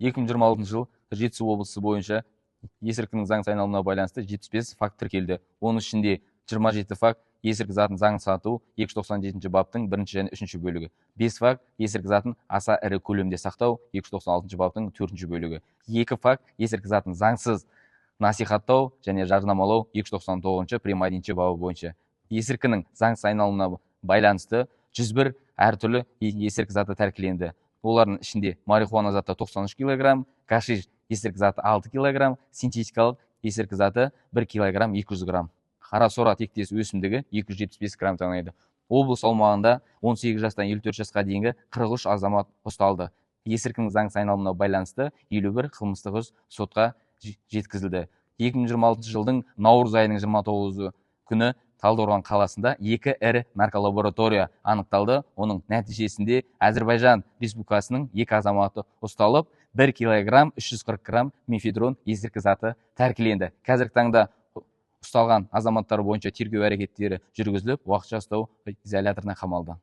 2026 жыл Жетісу облысы бойынша есірткінің заңсыз айналымына байланысты 75 факт тіркелді. Оның ішінде 27 факт есірткі затын заңсыз сату 297 баптың 1 және 3 бөлігі. 5 факт есірткі затын аса ірі көлемде сақтау 296 баптың 4 бөлігі. 2 факт есірткі затын заңсыз насихаттау және жарнамалау 299 прим. 1 бабы бойынша. Есірткінің заңсыз айналымына байланысты 101 әртүрлі есірткі заты тәркіленді. Олардың ішінде марихуана заты 93 кг, гашиш есірткі заты 6 кг, синтетикалық есірткі заты 1 кг 200 грамм. Қарасора тектес өсімдігі 275 грамм тонайды. Облыс аумағында 18 жастан 54 жасқа дейінгі 43 азамат ұсталды. Есірткінің заңсыз айналымына байланысты 51 қылмыстық іс сотқа жеткізілді. 2026 жылдың наурыз айының 29 күні Талдықорған қаласында 2 ірі нарколаборатория анықталды. Оның нәтижесінде Әзірбайжан Республикасының 2 азаматы ұсталып, 1 кг 340 грамм мефедрон есірткі заты тәркіленді. Қазіргі таңда ұсталған азаматтар бойынша тергеу әрекеттері жүргізіліп, уақытша ұстау изоляторына қамалды.